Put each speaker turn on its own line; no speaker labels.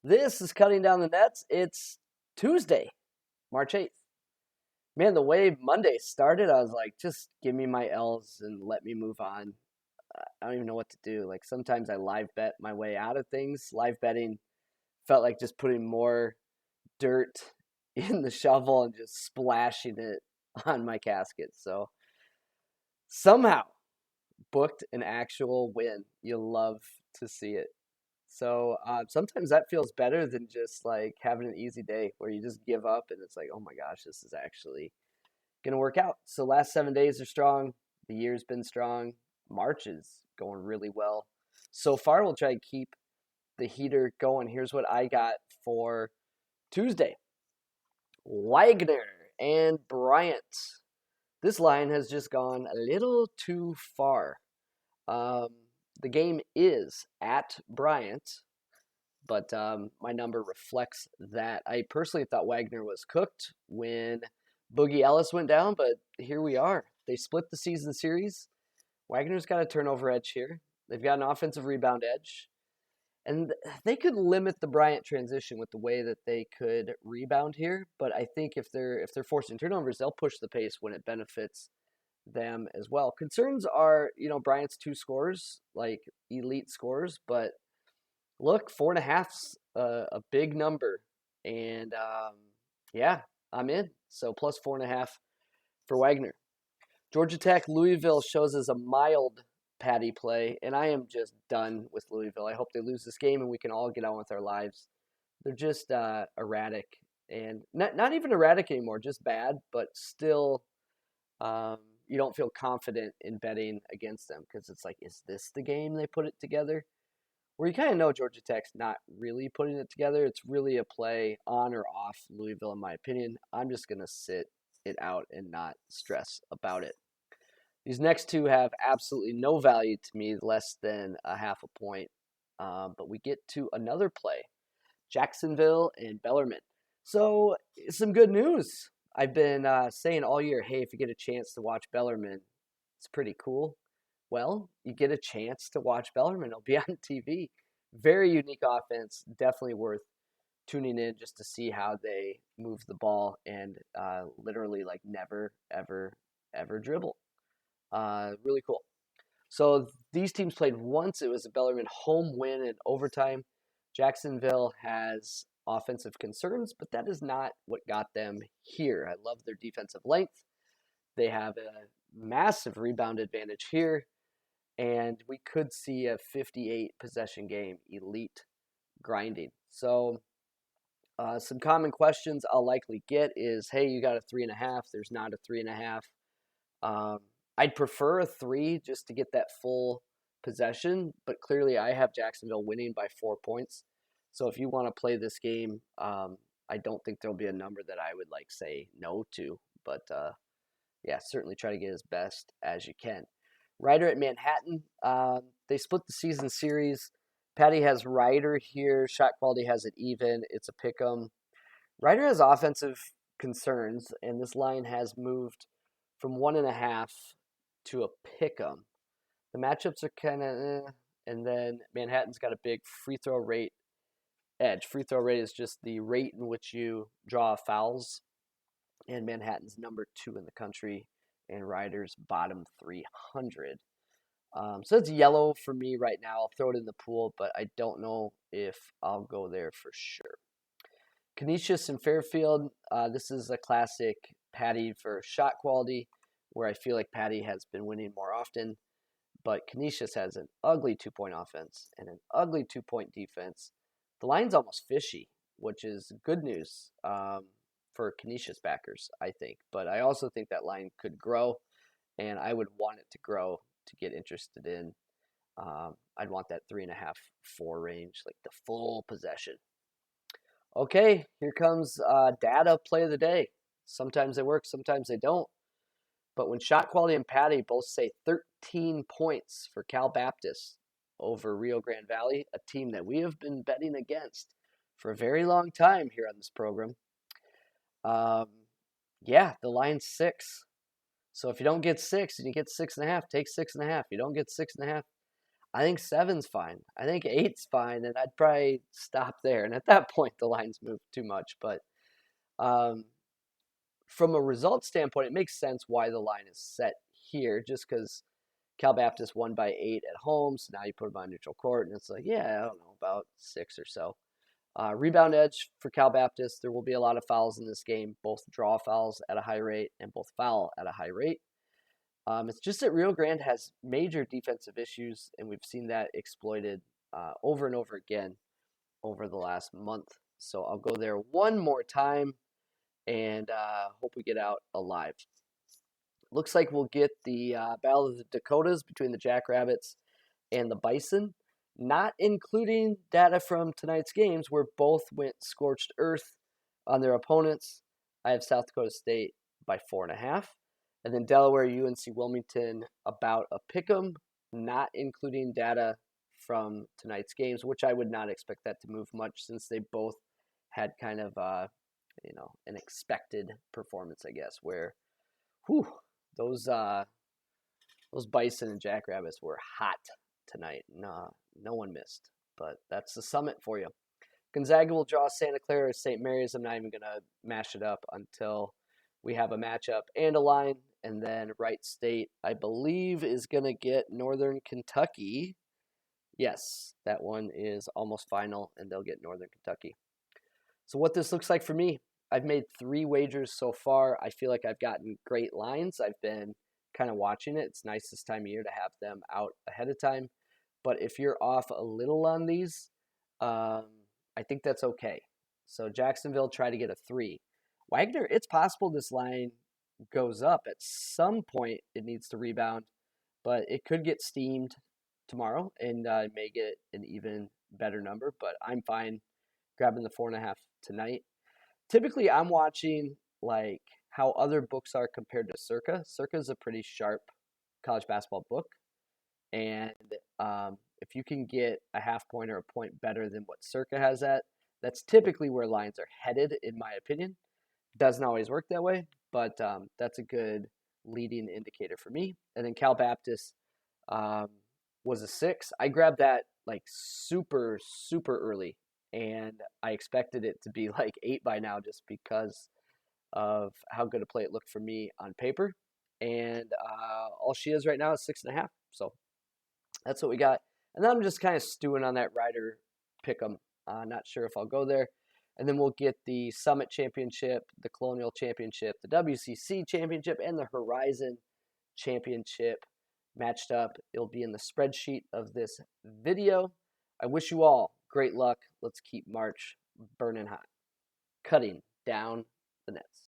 This is Cutting Down the Nets. It's Tuesday, March 8th. Man, the way Monday started, I was like, just give me my L's and let me move on. I don't even know what to do. Like sometimes I live bet my way out of things. Live betting felt like just putting more dirt in the shovel and just splashing it on my casket. So somehow booked an actual win. You'll love to see it. So sometimes that feels better than just like having an easy day where you just give up and it's like, oh my gosh, this is actually going to work out. So last 7 days are strong. The year's been strong. March is going really well. So far, we'll try to keep the heater going. Here's what I got for Tuesday. Wagner and Bryant. This line has just gone a little too far. The game is at Bryant, but my number reflects that. I personally thought Wagner was cooked when Boogie Ellis went down, but here we are. They split the season series. Wagner's got a turnover edge here. They've got an offensive rebound edge. And they could limit the Bryant transition with the way that they could rebound here, but I think if they're forcing turnovers, they'll push the pace when it benefits them as well. Concerns are, Bryant's two scores, like elite scores, but look, 4.5's a big number, and yeah, I'm in. So plus 4.5 for Wagner. Georgia Tech, Louisville shows as a mild Paddy play, and I am just done with Louisville. I hope they lose this game and we can all get on with our lives. They're just erratic, and not even erratic anymore, just bad, but still you don't feel confident in betting against them because it's like, is this the game they put it together? Where you kind of know Georgia Tech's not really putting it together. It's really a play on or off Louisville, in my opinion. I'm just going to sit it out and not stress about it. These next two have absolutely no value to me, less than a half a point. But we get to another play, Jacksonville and Bellarmine. So some good news. I've been saying all year, hey, if you get a chance to watch Bellarmine, it's pretty cool. Well, you get a chance to watch Bellarmine. It'll be on TV. Very unique offense. Definitely worth tuning in just to see how they move the ball and literally like never, ever, ever dribble. Really cool. So these teams played once. It was a Bellarmine home win in overtime. Jacksonville has offensive concerns, but that is not what got them here. I love their defensive length. They have a massive rebound advantage here, and we could see a 58 possession game, elite grinding. So some common questions I'll likely get is, hey, you got a 3.5. There's not a 3.5. I'd prefer a 3 just to get that full possession, but clearly I have Jacksonville winning by 4 points. So if you want to play this game, I don't think there'll be a number that I would like say no to, but yeah, certainly try to get as best as you can. Ryder at Manhattan, they split the season series. Paddy has Ryder here. Shot quality has it even. It's a pick 'em. Ryder has offensive concerns, and this line has moved from 1.5 to a pick 'em. The matchups are kind of and then Manhattan's got a big free throw rate edge. Free throw rate is just the rate in which you draw fouls, and Manhattan's number 2 in the country, and Ryder's bottom 300. So it's yellow for me right now. I'll throw it in the pool, but I don't know if I'll go there for sure. Canisius and Fairfield, this is a classic Paddy for shot quality, where I feel like Paddy has been winning more often, but Canisius has an ugly 2-point offense and an ugly 2-point defense. The line's almost fishy, which is good news for Canisius backers, I think. But I also think that line could grow, and I would want it to grow to get interested in. I'd want that 3.5, 4 range, like the full possession. Okay, here comes data play of the day. Sometimes they work, sometimes they don't. But when Shot Quality and Paddy both say 13 points for Cal Baptist over Rio Grande Valley, a team that we have been betting against for a very long time here on this program, yeah, the line's 6. So if you don't get 6 and you get 6.5, take 6.5. You don't get 6.5. I think 7's fine. I think 8's fine, and I'd probably stop there. And at that point, the lines move too much. But um, from a result standpoint, it makes sense why the line is set here, just because Cal Baptist won by 8 at home. So now you put them on neutral court, and it's like, yeah, I don't know, about 6 or so. Rebound edge for Cal Baptist. There will be a lot of fouls in this game, both draw fouls at a high rate and both foul at a high rate. It's just that Rio Grande has major defensive issues, and we've seen that exploited over and over again over the last month. So I'll go there one more time and hope we get out alive. Looks like we'll get the Battle of the Dakotas between the Jackrabbits and the Bison, not including data from tonight's games where both went scorched earth on their opponents. I have South Dakota State by 4.5. And then Delaware, UNC Wilmington, about a pick'em, not including data from tonight's games, which I would not expect that to move much since they both had kind of an expected performance, I guess, where those Bison and Jackrabbits were hot tonight. No one missed, but that's the Summit for you. Gonzaga will draw Santa Clara or St. Mary's. I'm not even going to mash it up until we have a matchup and a line. And then Wright State, I believe, is going to get Northern Kentucky. Yes, that one is almost final, and they'll get Northern Kentucky. So what this looks like for me, I've made 3 wagers so far. I feel like I've gotten great lines. I've been kind of watching it. It's nice this time of year to have them out ahead of time. But if you're off a little on these, I think that's okay. So Jacksonville, try to get a 3. Wagner, it's possible this line goes up. At some point, it needs to rebound, but it could get steamed tomorrow and may get an even better number. But I'm fine grabbing the 4.5 tonight. Typically, I'm watching like how other books are compared to Circa. Circa is a pretty sharp college basketball book, and if you can get a half point or a point better than what Circa has at, that's typically where lines are headed, in my opinion. Doesn't always work that way, but that's a good leading indicator for me. And then Cal Baptist was a 6. I grabbed that like super, super early, and I expected it to be like 8 by now just because of how good a play it looked for me on paper. And all she is right now is 6.5. So that's what we got. And then I'm just kind of stewing on that Rider pick'em. Not sure if I'll go there. And then we'll get the Summit Championship, the Colonial Championship, the WCC Championship, and the Horizon Championship matched up. It'll be in the spreadsheet of this video. I wish you all great luck. Let's keep March burning hot, cutting down the nets.